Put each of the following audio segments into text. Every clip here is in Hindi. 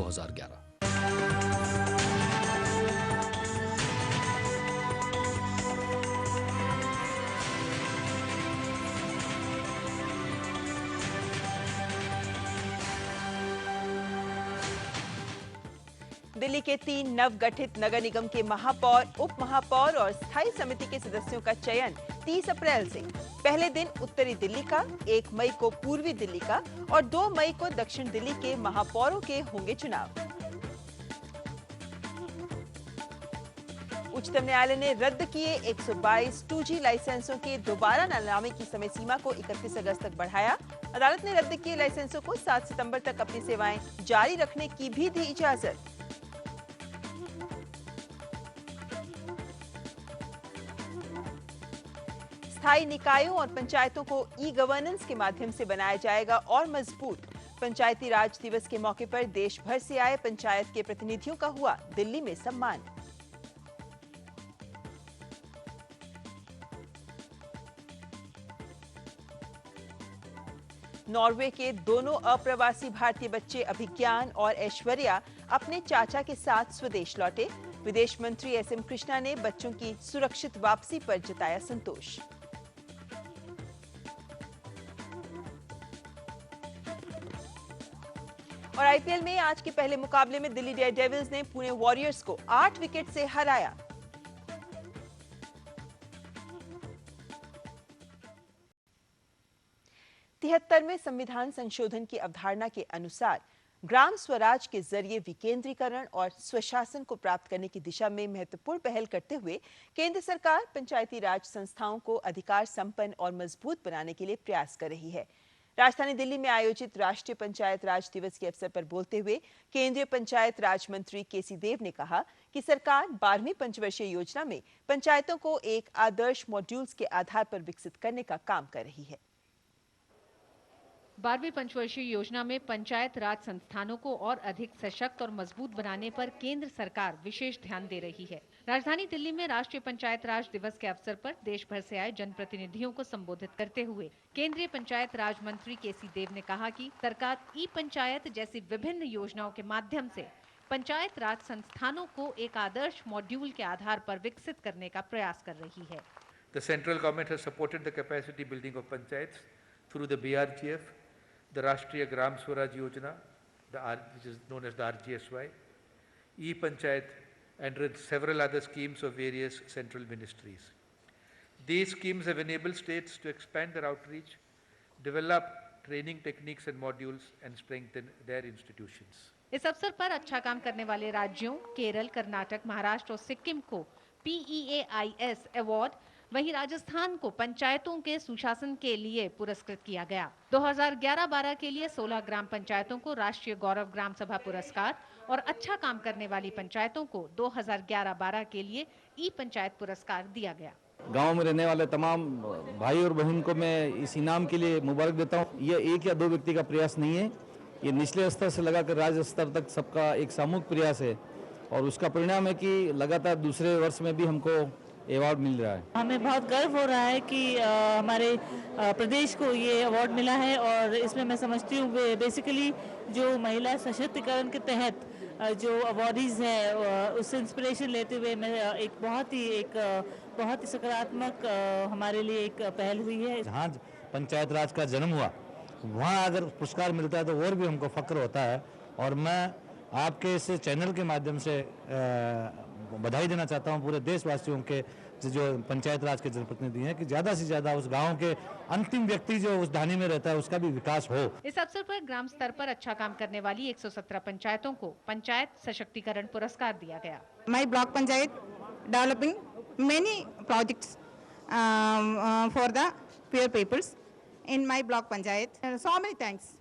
2011। दिल्ली के 3 नवगठित नगर निगम के महापौर, उप महापौर और स्थायी समिति के सदस्यों का चयन 30 अप्रैल से। पहले दिन उत्तरी दिल्ली का, 1 मई को पूर्वी दिल्ली का और 2 मई को दक्षिण दिल्ली के महापौरों के होंगे चुनाव। उच्चतम न्यायालय ने रद्द किए 122 2G लाइसेंसों के दोबारा नीलामी की समय सीमा को 31 अगस्त तक बढ़ाया। अदालत ने रद्द किए लाइसेंसों को 7 सितंबर तक अपनी सेवाएं जारी रखने की भी दी इजाजत। स्थायी निकायों और पंचायतों को ई-गवर्नेंस के माध्यम से बनाया जाएगा और मजबूत। पंचायती राज दिवस के मौके पर देश भर से आए पंचायत के प्रतिनिधियों का हुआ दिल्ली में सम्मान। नॉर्वे के दोनों अप्रवासी भारतीय बच्चे अभिज्ञान और ऐश्वर्या अपने चाचा के साथ स्वदेश लौटे। विदेश मंत्री SM कृष्णा ने बच्चों की सुरक्षित वापसी पर जताया संतोष। और IPL में आज के पहले मुकाबले में दिल्ली डेयरडेविल्स ने पुणे वॉरियर्स को 8 विकेट से हराया। में संविधान संशोधन की अवधारणा के अनुसार ग्राम स्वराज के जरिए विकेंद्रीकरण और स्वशासन को प्राप्त करने की दिशा में महत्वपूर्ण पहल करते हुए केंद्र सरकार पंचायती राज संस्थाओं को अधिकार संपन्न और मजबूत बनाने के लिए प्रयास कर रही है। राजधानी दिल्ली में आयोजित राष्ट्रीय पंचायत राज दिवस के अवसर पर बोलते हुए केंद्रीय पंचायत राज मंत्री KC देव ने कहा कि सरकार 12वीं पंचवर्षीय योजना में पंचायतों को एक आदर्श मॉड्यूल्स के आधार पर विकसित करने का काम कर रही है। 12वीं पंचवर्षीय योजना में पंचायत राज संस्थानों को और अधिक सशक्त और मजबूत बनाने पर केंद्र सरकार विशेष ध्यान दे रही है। राजधानी दिल्ली में राष्ट्रीय पंचायत राज दिवस के अवसर पर देश भर से आए जनप्रतिनिधियों को संबोधित करते हुए केंद्रीय पंचायत राज मंत्री KC देव ने कहा कि सरकार ई-पंचायत जैसी विभिन्न योजनाओं के माध्यम से पंचायत राज संस्थानों को एक आदर्श मॉड्यूल के आधार पर विकसित करने का प्रयास कर रही है। The central government has supported the capacity building of panchayats through the BRGF, the Rashtriya Gram Swaraj Yojana, which is known as the RGSY, e-Panchayat, and several other schemes of various central ministries. These schemes have enabled states to expand their outreach, develop training techniques and modules, and strengthen their institutions. इस अवसर पर अच्छा काम करने वाले राज्यों केरल, कर्नाटक, महाराष्ट्र और सिक्किम को PEAIS अवार्ड, वहीं राजस्थान को पंचायतों के सुशासन के लिए पुरस्कृत किया गया। 2011-12 के लिए 16 ग्राम पंचायतों को राष्ट्रीय गौरव ग्राम सभा पुरस्कार और अच्छा काम करने वाली पंचायतों को 2011-12 के लिए ई-पंचायत पुरस्कार दिया गया। गांव में रहने वाले तमाम भाई और बहन को मैं इस इनाम के लिए मुबारक देता हूं। ये एक या दो व्यक्ति का प्रयास नहीं है, ये निचले स्तर से लगाकर राज्य स्तर तक सबका एक सामूहिक प्रयास है और उसका परिणाम है कि लगातार दूसरे वर्ष में भी हमको अवार्ड मिल रहा है। हमें बहुत गर्व हो रहा है कि हमारे प्रदेश को ये अवार्ड मिला है और इसमें मैं समझती हूँ बेसिकली जो महिला सशक्तिकरण के तहत जो अवार्डीज है उससे इंस्पिरेशन लेते हुए मैं एक बहुत ही सकारात्मक हमारे लिए एक पहल हुई है। जहाँ पंचायत राज का जन्म हुआ वहाँ अगर पुरस्कार मिलता है तो और भी हमको फक्र होता है और मैं आपके इस चैनल के माध्यम से बधाई देना चाहता हूं पूरे देशवासियों के जो पंचायत राज के जनप्रतिनिधि हैं कि ज्यादा से ज्यादा उस गांव के अंतिम व्यक्ति जो उस ढानी में रहता है उसका भी विकास हो। इस अवसर पर ग्राम स्तर पर अच्छा काम करने वाली 117 पंचायतों को पंचायत सशक्तिकरण पुरस्कार दिया गया। My block panchayat developing many projects for the poor peoples in my block panchayat. So many thanks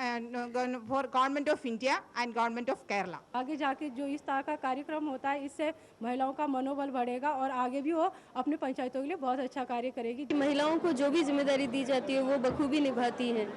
and for Government of India and Government of Kerala. आगे जाके जो इस तरह का कार्यक्रम होता है इससे महिलाओं का मनोबल बढ़ेगा और आगे भी वो अपने पंचायतों के लिए बहुत अच्छा कार्य करेगी। महिलाओं को जो भी जिम्मेदारी दी जाती है वो बखूबी निभाती हैं।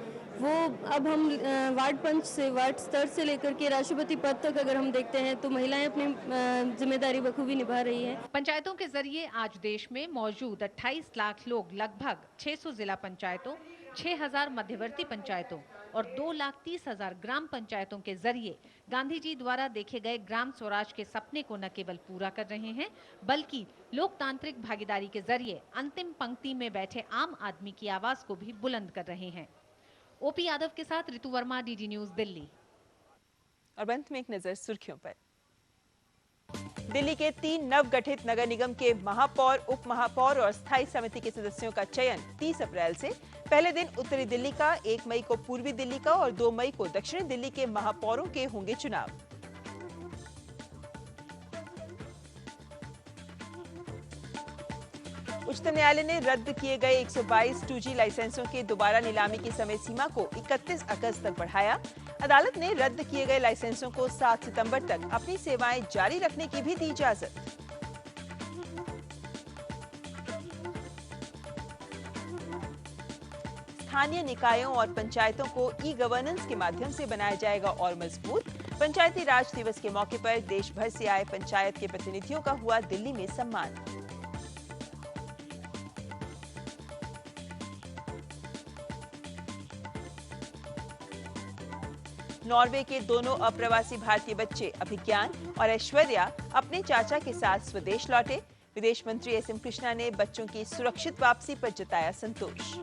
वो अब हम वार्ड पंच से वार्ड स्तर से लेकर के राष्ट्रपति पद तक अगर हम देखते हैं तो महिलाएं अपनी जिम्मेदारी बखूबी निभा रही हैं। पंचायतों के जरिए आज देश में मौजूद 28 लाख लोग लगभग 600 जिला पंचायतों, 6000 मध्यवर्ती पंचायतों और 2,30,000 ग्राम पंचायतों के जरिए गांधी जी द्वारा देखे गए ग्राम स्वराज के सपने को न केवल पूरा कर रहे हैं, बल्कि लोकतांत्रिक भागीदारी के जरिए अंतिम पंक्ति में बैठे आम आदमी की आवाज को भी बुलंद कर रहे हैं। ओपी यादव के साथ ऋतु वर्मा, डीडी न्यूज, दिल्ली। और अंत में एक नजर सुर्खियों पर। दिल्ली के 3 नवगठित नगर निगम के महापौर, उप महापौर और स्थायी समिति के सदस्यों का चयन 30 अप्रैल से। पहले दिन उत्तरी दिल्ली का, 1 मई को पूर्वी दिल्ली का और 2 मई को दक्षिणी दिल्ली के महापौरों के होंगे चुनाव। उच्चतम न्यायालय ने रद्द किए गए 122 2G लाइसेंसों के दोबारा नीलामी की समय सीमा को 31 अगस्त तक बढ़ाया। अदालत ने रद्द किए गए लाइसेंसों को 7 सितंबर तक अपनी सेवाएं जारी रखने की भी दी इजाजत। स्थानीय निकायों और पंचायतों को ई-गवर्नेंस के माध्यम से बनाया जाएगा और मजबूत। पंचायती राज दिवस के मौके पर देश भर से आए पंचायत के प्रतिनिधियों का हुआ दिल्ली में सम्मान। नॉर्वे के दोनों अप्रवासी भारतीय बच्चे अभिज्ञान और ऐश्वर्या अपने चाचा के साथ स्वदेश लौटे। विदेश मंत्री एस एम कृष्णा ने बच्चों की सुरक्षित वापसी पर जताया संतोष।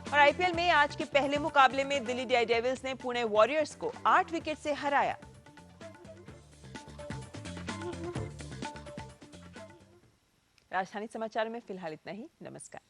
और आईपीएल में आज के पहले मुकाबले में दिल्ली डेयरडेविल्स ने पुणे वॉरियर्स को 8 विकेट से हराया। राजधानी समाचार में फिलहाल इतना ही। नमस्कार।